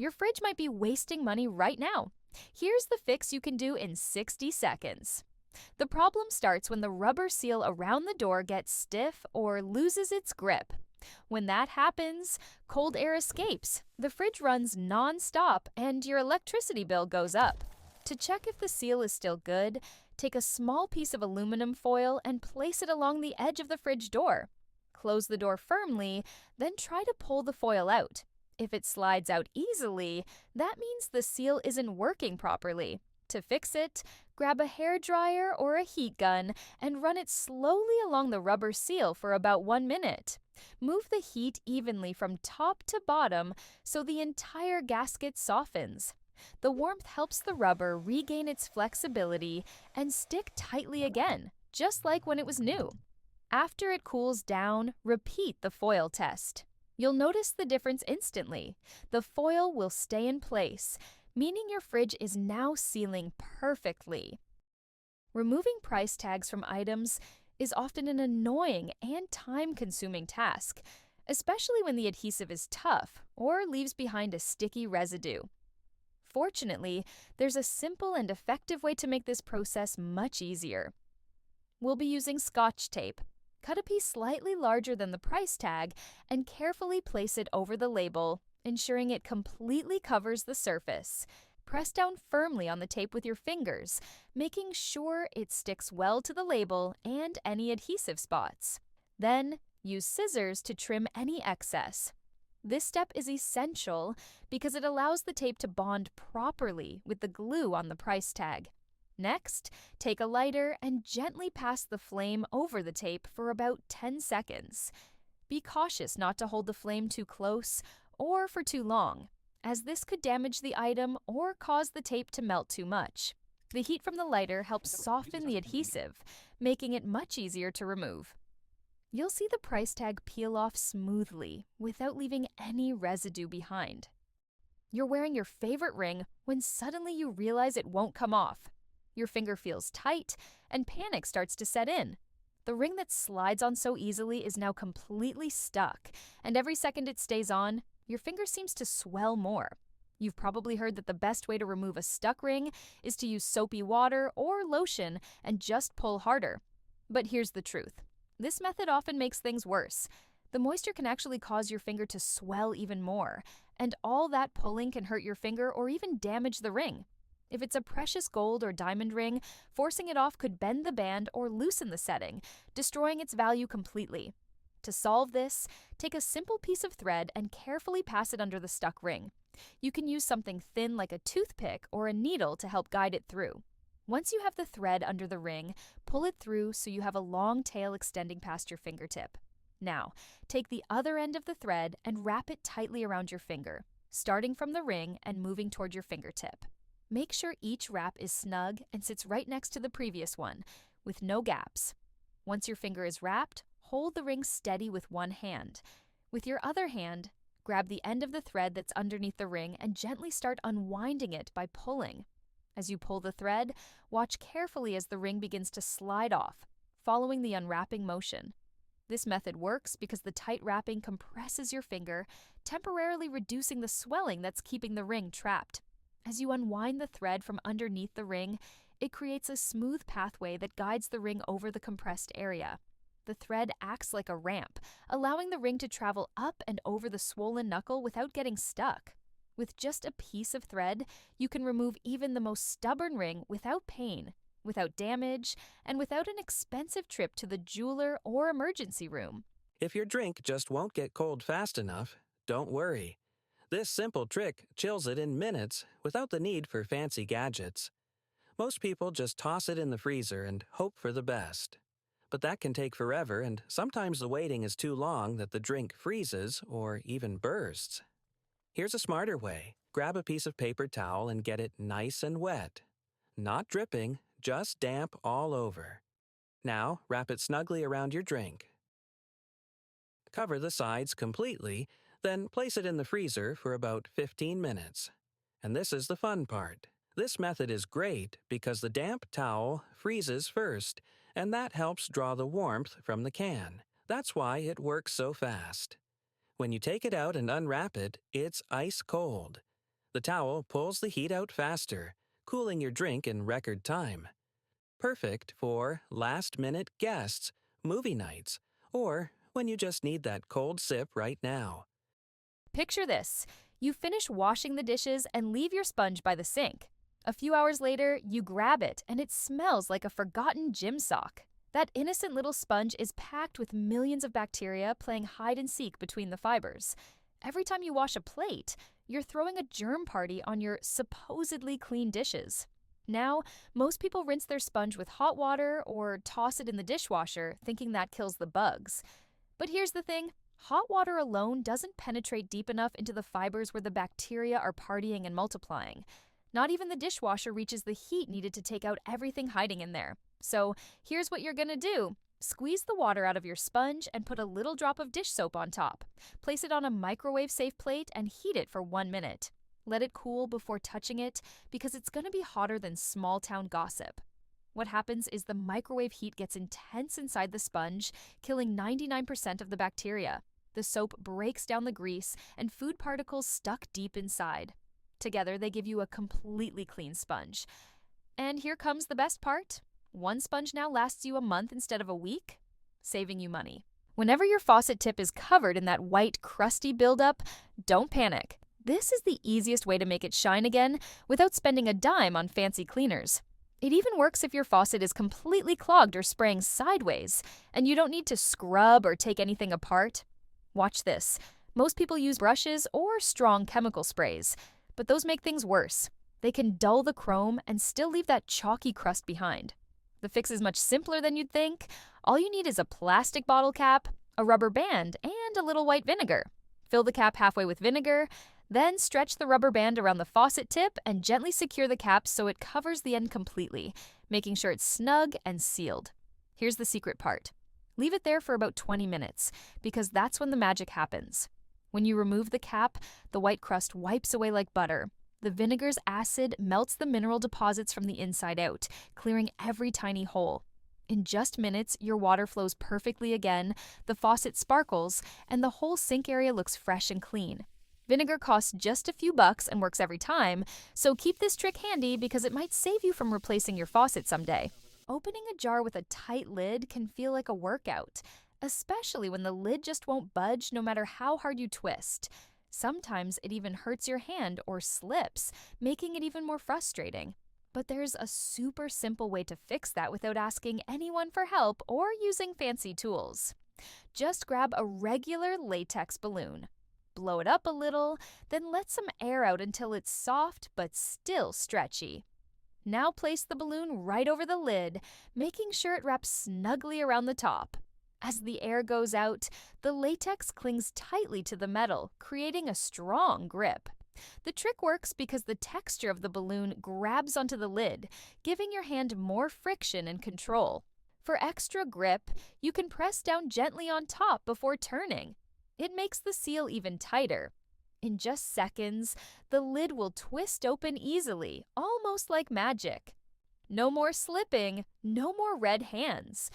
Your fridge might be wasting money right now. Here's the fix you can do in 60 seconds. The problem starts when the rubber seal around the door gets stiff or loses its grip. When that happens, cold air escapes, the fridge runs non-stop, and your electricity bill goes up. To check if the seal is still good, take a small piece of aluminum foil and place it along the edge of the fridge door. Close the door firmly, then try to pull the foil out. If it slides out easily, that means the seal isn't working properly. To fix it, grab a hairdryer or a heat gun and run it slowly along the rubber seal for about 1 minute. Move the heat evenly from top to bottom so the entire gasket softens. The warmth helps the rubber regain its flexibility and stick tightly again, just like when it was new. After it cools down, repeat the foil test. You'll notice the difference instantly. The foil will stay in place, meaning your fridge is now sealing perfectly. Removing price tags from items is often an annoying and time-consuming task, especially when the adhesive is tough or leaves behind a sticky residue. Fortunately, there's a simple and effective way to make this process much easier. We'll be using Scotch tape. Cut a piece slightly larger than the price tag and carefully place it over the label, ensuring it completely covers the surface. Press down firmly on the tape with your fingers, making sure it sticks well to the label and any adhesive spots. Then, use scissors to trim any excess. This step is essential because it allows the tape to bond properly with the glue on the price tag. Next, take a lighter and gently pass the flame over the tape for about 10 seconds. Be cautious not to hold the flame too close or for too long, as this could damage the item or cause the tape to melt too much. The heat from the lighter helps soften the adhesive, making it much easier to remove. You'll see the price tag peel off smoothly without leaving any residue behind. You're wearing your favorite ring when suddenly you realize it won't come off. Your finger feels tight, and panic starts to set in. The ring that slides on so easily is now completely stuck, and every second it stays on, your finger seems to swell more. You've probably heard that the best way to remove a stuck ring is to use soapy water or lotion and just pull harder. But here's the truth. This method often makes things worse. The moisture can actually cause your finger to swell even more, and all that pulling can hurt your finger or even damage the ring. If it's a precious gold or diamond ring, forcing it off could bend the band or loosen the setting, destroying its value completely. To solve this, take a simple piece of thread and carefully pass it under the stuck ring. You can use something thin like a toothpick or a needle to help guide it through. Once you have the thread under the ring, pull it through so you have a long tail extending past your fingertip. Now, take the other end of the thread and wrap it tightly around your finger, starting from the ring and moving toward your fingertip. Make sure each wrap is snug and sits right next to the previous one, with no gaps. Once your finger is wrapped, hold the ring steady with one hand. With your other hand, grab the end of the thread that's underneath the ring and gently start unwinding it by pulling. As you pull the thread, watch carefully as the ring begins to slide off, following the unwrapping motion. This method works because the tight wrapping compresses your finger, temporarily reducing the swelling that's keeping the ring trapped. As you unwind the thread from underneath the ring, it creates a smooth pathway that guides the ring over the compressed area. The thread acts like a ramp, allowing the ring to travel up and over the swollen knuckle without getting stuck. With just a piece of thread, you can remove even the most stubborn ring without pain, without damage, and without an expensive trip to the jeweler or emergency room. If your drink just won't get cold fast enough, don't worry. This simple trick chills it in minutes without the need for fancy gadgets. Most people just toss it in the freezer and hope for the best. But that can take forever, and sometimes the waiting is too long that the drink freezes or even bursts. Here's a smarter way. Grab a piece of paper towel and get it nice and wet. Not dripping, just damp all over. Now, wrap it snugly around your drink. Cover the sides completely, then place it in the freezer for about 15 minutes. And this is the fun part. This method is great because the damp towel freezes first, and that helps draw the warmth from the can. That's why it works so fast. When you take it out and unwrap it, it's ice cold. The towel pulls the heat out faster, cooling your drink in record time. Perfect for last-minute guests, movie nights, or when you just need that cold sip right now. Picture this. You finish washing the dishes and leave your sponge by the sink. A few hours later, you grab it and it smells like a forgotten gym sock. That innocent little sponge is packed with millions of bacteria playing hide and seek between the fibers. Every time you wash a plate, you're throwing a germ party on your supposedly clean dishes. Now, most people rinse their sponge with hot water or toss it in the dishwasher, thinking that kills the bugs. But here's the thing. Hot water alone doesn't penetrate deep enough into the fibers where the bacteria are partying and multiplying. Not even the dishwasher reaches the heat needed to take out everything hiding in there. So here's what you're gonna do. Squeeze the water out of your sponge and put a little drop of dish soap on top. Place it on a microwave-safe plate and heat it for 1 minute. Let it cool before touching it because it's gonna be hotter than small-town gossip. What happens is the microwave heat gets intense inside the sponge, killing 99% of the bacteria. The soap breaks down the grease and food particles stuck deep inside. Together, they give you a completely clean sponge. And here comes the best part. One sponge now lasts you a month instead of a week, saving you money. Whenever your faucet tip is covered in that white, crusty buildup, don't panic. This is the easiest way to make it shine again without spending a dime on fancy cleaners. It even works if your faucet is completely clogged or spraying sideways, and you don't need to scrub or take anything apart. Watch this. Most people use brushes or strong chemical sprays, but those make things worse. They can dull the chrome and still leave that chalky crust behind. The fix is much simpler than you'd think. All you need is a plastic bottle cap, a rubber band, and a little white vinegar. Fill the cap halfway with vinegar, then stretch the rubber band around the faucet tip and gently secure the cap so it covers the end completely, making sure it's snug and sealed. Here's the secret part. Leave it there for about 20 minutes, because that's when the magic happens. When you remove the cap, the white crust wipes away like butter. The vinegar's acid melts the mineral deposits from the inside out, clearing every tiny hole. In just minutes, your water flows perfectly again, the faucet sparkles, and the whole sink area looks fresh and clean. Vinegar costs just a few bucks and works every time, so keep this trick handy because it might save you from replacing your faucet someday. Opening a jar with a tight lid can feel like a workout, especially when the lid just won't budge no matter how hard you twist. Sometimes it even hurts your hand or slips, making it even more frustrating. But there's a super simple way to fix that without asking anyone for help or using fancy tools. Just grab a regular latex balloon. Blow it up a little, then let some air out until it's soft but still stretchy. Now place the balloon right over the lid, making sure it wraps snugly around the top. As the air goes out, the latex clings tightly to the metal, creating a strong grip. The trick works because the texture of the balloon grabs onto the lid, giving your hand more friction and control. For extra grip, you can press down gently on top before turning. It makes the seal even tighter. In just seconds, the lid will twist open easily, almost like magic. No more slipping, no more red hands.